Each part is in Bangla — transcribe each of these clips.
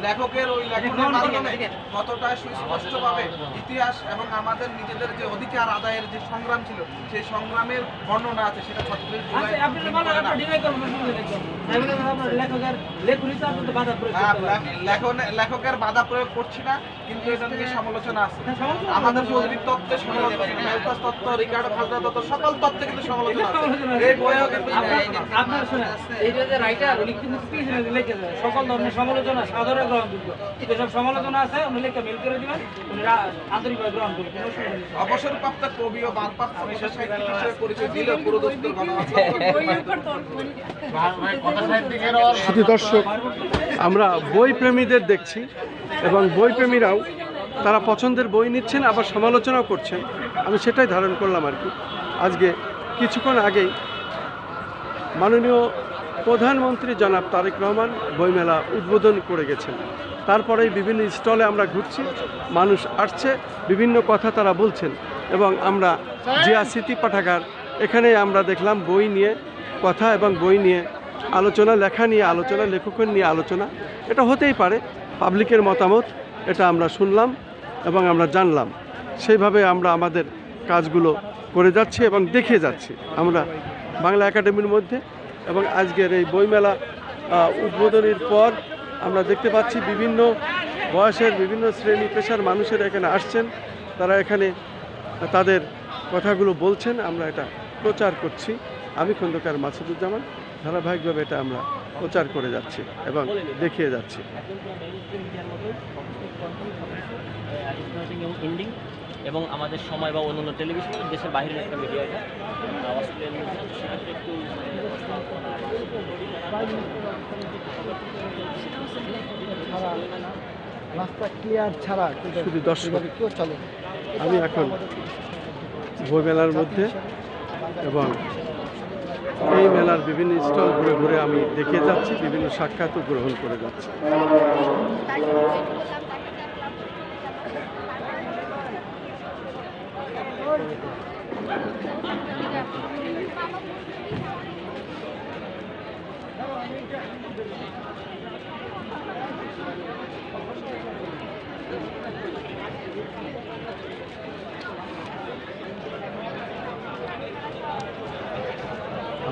লেখকের ওই লেখনের মাধ্যমে কতটা সুস্পষ্টভাবে ইতিহাস এবং আমাদের নিজেদের যে অধিকার আদায়ের যে সংগ্রাম ছিল সেই সংগ্রামের বর্ণনা আছে সেটা 36 লেখকের বাধা প্রয়োগ করছি না, কিন্তু এটা নিয়ে সমালোচনা আছে। আমাদের মৌলিক তত্ত্বের সমালোচনা, মেলতাস তত্ত্ব, রিকার্ডো খালদা তত্ত্ব, সকল তত্ত্বে কিন্তু সমালোচনা আছে। এই বইও কিন্তু আপনার শুনে এইটা যে রাইটার উনি কিন্তু লিখেছে সকল ধরনের সমালোচনা সাধারণ গ্রহণযোগ্য, যেসব সমালোচনা আছে উনি লিখে মেল করে দিবেন, উনি আন্তরিকভাবে গ্রহণ করবেন। অবসরপ্রাপ্ত কবি ও বানপ্রাপ্ত সাহিত্যিক হিসেবে পরিচয় দিলে পুরোদস্তুর শুধু দর্শক, আমরা বই প্রেমীদের দেখছি এবং বই প্রেমীরাও তারা পছন্দের বই নিচ্ছেন, আবার সমালোচনাও করছেন। আমি সেটাই ধারণ করলাম আর কি। আজকে কিছুক্ষণ আগেই মাননীয় প্রধানমন্ত্রী জনাব তারেক রহমান বইমেলা উদ্বোধন করে গেছেন। তারপরেই বিভিন্ন স্টলে আমরা ঘুরছি, মানুষ আসছে, বিভিন্ন কথা তারা বলছেন এবং আমরা জিয়া স্মৃতি পাঠাগার এখানে আমরা দেখলাম বই নিয়ে কথা এবং বই নিয়ে আলোচনা, লেখা নিয়ে আলোচনা, লেখকের নিয়ে আলোচনা। এটা হতেই পারে, পাবলিকের মতামত, এটা আমরা শুনলাম এবং আমরা জানলাম। সেইভাবে আমরা আমাদের কাজগুলো করে যাচ্ছি এবং দেখিয়ে যাচ্ছি আমরা বাংলা একাডেমির মধ্যে। এবং আজকের এই বইমেলা উদ্বোধনের পর আমরা দেখতে পাচ্ছি বিভিন্ন বয়সের, বিভিন্ন শ্রেণী পেশার মানুষেরা এখানে আসছেন, তারা এখানে তাদের কথাগুলো বলছেন, আমরা এটা প্রচার করছি। আমি খন্দকার মাসুদুজ্জামান, ধারাবাহিকভাবে এটা আমরা প্রচার করে যাচ্ছি এবং দেখিয়ে যাচ্ছি। এবং আমাদের সময় বা অন্যান্য টেলিভিশন দেশের বাইরের একটা মিডিয়া, এটা অস্ট্রেলিয়ান মিডিয়া, সেক্ষেত্রে একটু রাস্তা ক্লিয়ার ছাড়া শুধু দর্শক কেউ চলে। আমি এখন বইমেলার মধ্যে এবং এই মেলার বিভিন্ন স্টল ঘুরে ঘুরে আমি দেখে যাচ্ছি, বিভিন্ন সাক্ষাৎও গ্রহণ করে যাচ্ছি।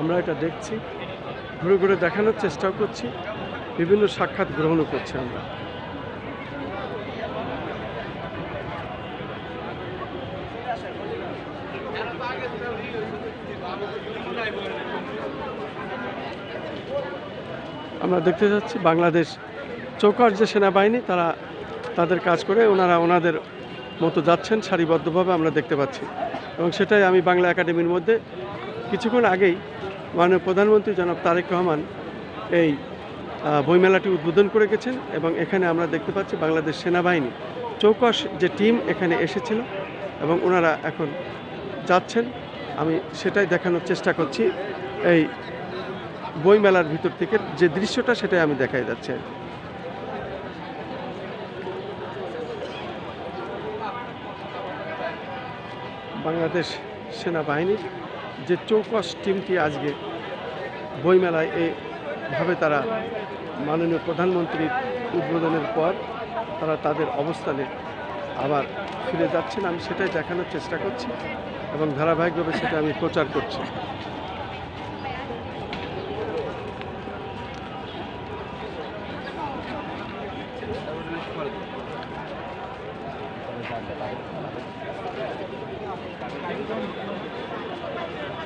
আমরা এটা দেখছি, ঘুরে ঘুরে দেখানোর চেষ্টাও করছি, বিভিন্ন সাক্ষাৎ গ্রহণও করছি আমরা। আমরা দেখতে যাচ্ছি বাংলাদেশ চৌকার যে সেনাবাহিনী, তারা তাদের কাজ করে ওনারা ওনাদের মতো যাচ্ছেন সারিবদ্ধভাবে, আমরা দেখতে পাচ্ছি। এবং সেটাই আমি বাংলা একাডেমির মধ্যে কিছুক্ষণ আগেই মাননীয় প্রধানমন্ত্রী জনাব তারেক রহমান এই বইমেলাটি উদ্বোধন করে গেছেন এবং এখানে আমরা দেখতে পাচ্ছি বাংলাদেশ সেনাবাহিনী চৌকস যে টিম এখানে এসেছিল এবং ওনারা এখন যাচ্ছেন। আমি সেটাই দেখানোর চেষ্টা করছি, এই বইমেলার ভিতর থেকে যে দৃশ্যটা সেটাই আমি দেখাই যাচ্ছে। বাংলাদেশ সেনাবাহিনীর যে চৌকস টিমটি আজকে বইমেলায় এইভাবে তারা মাননীয় প্রধানমন্ত্রীর উদ্বোধনের পর তারা তাদের অবস্থানে আবার ফিরে যাচ্ছেন। আমি সেটাই দেখানোর চেষ্টা করছি এবং ধারাবাহিকভাবে সেটা আমি প্রচার করছি।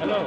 হ্যালো।